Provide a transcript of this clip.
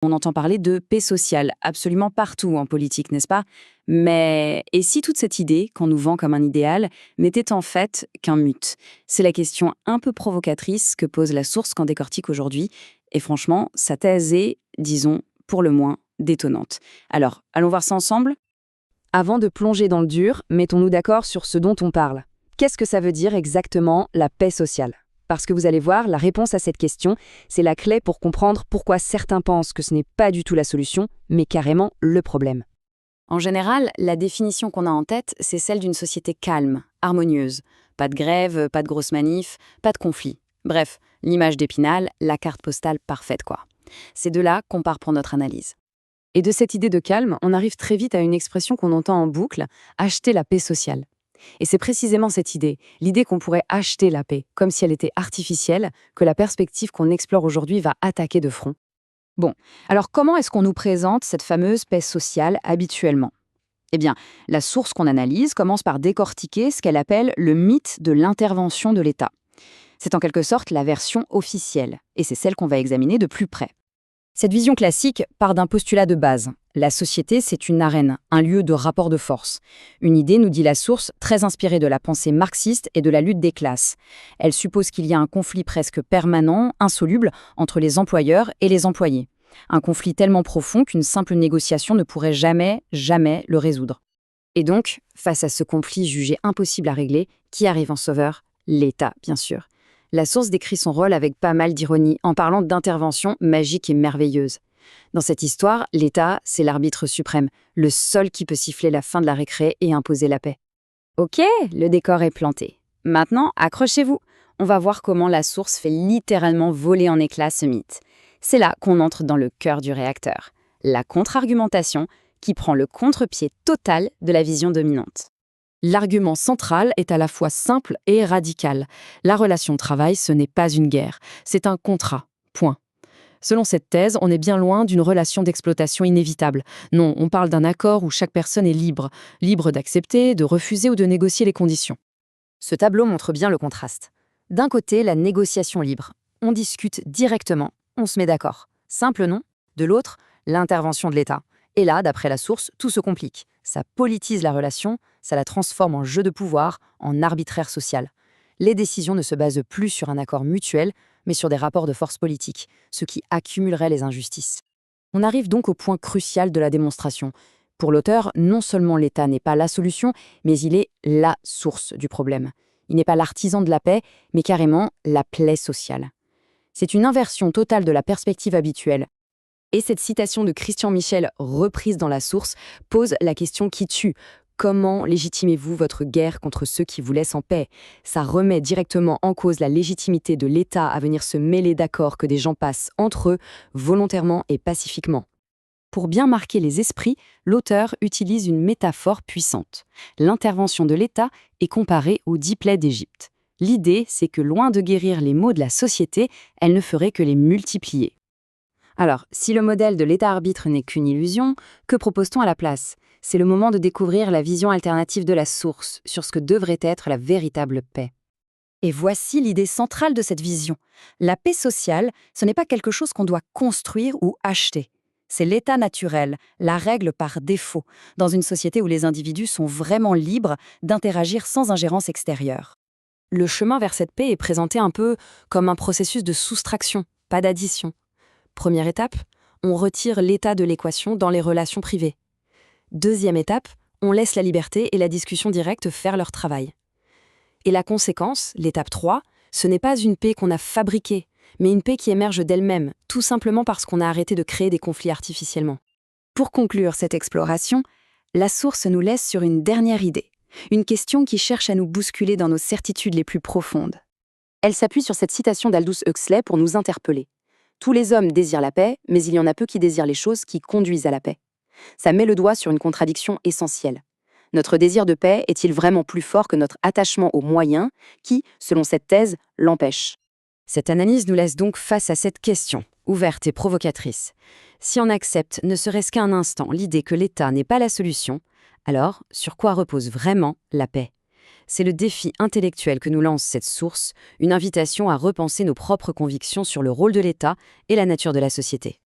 On entend parler de paix sociale absolument partout en politique, n'est-ce pas? Mais et si toute cette idée, qu'on nous vend comme un idéal, n'était en fait qu'un mythe? C'est la question un peu provocatrice que pose la source qu'en décortique aujourd'hui. Et franchement, sa thèse est, disons, pour le moins, détonnante. Alors, allons voir ça ensemble? Avant de plonger dans le dur, mettons-nous d'accord sur ce dont on parle. Qu'est-ce que ça veut dire exactement la paix sociale? Parce que vous allez voir, la réponse à cette question, c'est la clé pour comprendre pourquoi certains pensent que ce n'est pas du tout la solution, mais carrément le problème. En général, la définition qu'on a en tête, c'est celle d'une société calme, harmonieuse. Pas de grève, pas de grosses manifs, pas de conflits. Bref, l'image d'Épinal, la carte postale parfaite quoi. C'est de là qu'on part pour notre analyse. Et de cette idée de calme, on arrive très vite à une expression qu'on entend en boucle, acheter la paix sociale. Et c'est précisément cette idée, l'idée qu'on pourrait acheter la paix, comme si elle était artificielle, que la perspective qu'on explore aujourd'hui va attaquer de front. Bon, alors comment est-ce qu'on nous présente cette fameuse paix sociale habituellement? Eh bien, la source qu'on analyse commence par décortiquer ce qu'elle appelle le mythe de l'intervention de l'État. C'est en quelque sorte la version officielle, et c'est celle qu'on va examiner de plus près. Cette vision classique part d'un postulat de base. La société, c'est une arène, un lieu de rapport de force. Une idée, nous dit la source, très inspirée de la pensée marxiste et de la lutte des classes. Elle suppose qu'il y a un conflit presque permanent, insoluble, entre les employeurs et les employés. Un conflit tellement profond qu'une simple négociation ne pourrait jamais le résoudre. Et donc, face à ce conflit jugé impossible à régler, qui arrive en sauveur? L'État, bien sûr. La source décrit son rôle avec pas mal d'ironie, en parlant d'intervention magique et merveilleuse. Dans cette histoire, l'État, c'est l'arbitre suprême, le seul qui peut siffler la fin de la récré et imposer la paix. Ok, le décor est planté. Maintenant, accrochez-vous. On va voir comment la source fait littéralement voler en éclats ce mythe. C'est là qu'on entre dans le cœur du réacteur. La contre-argumentation qui prend le contre-pied total de la vision dominante. L'argument central est à la fois simple et radical. La relation de travail, ce n'est pas une guerre, c'est un contrat. Point. Selon cette thèse, on est bien loin d'une relation d'exploitation inévitable. Non, on parle d'un accord où chaque personne est libre, libre d'accepter, de refuser ou de négocier les conditions. Ce tableau montre bien le contraste. D'un côté, la négociation libre. On discute directement, on se met d'accord. Simple non. De l'autre, l'intervention de l'État. Et là, d'après la source, tout se complique. Ça politise la relation, ça la transforme en jeu de pouvoir, en arbitraire social. Les décisions ne se basent plus sur un accord mutuel, mais sur des rapports de force politique, ce qui accumulerait les injustices. On arrive donc au point crucial de la démonstration. Pour l'auteur, non seulement l'État n'est pas la solution, mais il est la source du problème. Il n'est pas l'artisan de la paix, mais carrément la plaie sociale. C'est une inversion totale de la perspective habituelle. Et cette citation de Christian Michel, reprise dans la source, pose la question qui tue. Comment légitimez-vous votre guerre contre ceux qui vous laissent en paix? Ça remet directement en cause la légitimité de l'État à venir se mêler d'accords que des gens passent entre eux, volontairement et pacifiquement. Pour bien marquer les esprits, l'auteur utilise une métaphore puissante. L'intervention de l'État est comparée aux 10 plaies d'Égypte. L'idée, c'est que loin de guérir les maux de la société, elle ne ferait que les multiplier. Alors, si le modèle de l'État-arbitre n'est qu'une illusion, que propose-t-on à la place? C'est le moment de découvrir la vision alternative de la source sur ce que devrait être la véritable paix. Et voici l'idée centrale de cette vision. La paix sociale, ce n'est pas quelque chose qu'on doit construire ou acheter. C'est l'état naturel, la règle par défaut, dans une société où les individus sont vraiment libres d'interagir sans ingérence extérieure. Le chemin vers cette paix est présenté un peu comme un processus de soustraction, pas d'addition. Première étape, on retire l'état de l'équation dans les relations privées. Deuxième étape, on laisse la liberté et la discussion directe faire leur travail. Et la conséquence, l'étape 3, ce n'est pas une paix qu'on a fabriquée, mais une paix qui émerge d'elle-même, tout simplement parce qu'on a arrêté de créer des conflits artificiellement. Pour conclure cette exploration, la source nous laisse sur une dernière idée, une question qui cherche à nous bousculer dans nos certitudes les plus profondes. Elle s'appuie sur cette citation d'Aldous Huxley pour nous interpeller. Tous les hommes désirent la paix, mais il y en a peu qui désirent les choses qui conduisent à la paix. Ça met le doigt sur une contradiction essentielle. Notre désir de paix est-il vraiment plus fort que notre attachement aux moyens qui, selon cette thèse, l'empêchent? Cette analyse nous laisse donc face à cette question, ouverte et provocatrice. Si on accepte, ne serait-ce qu'un instant, l'idée que l'État n'est pas la solution, alors sur quoi repose vraiment la paix? C'est le défi intellectuel que nous lance cette source, une invitation à repenser nos propres convictions sur le rôle de l'État et la nature de la société.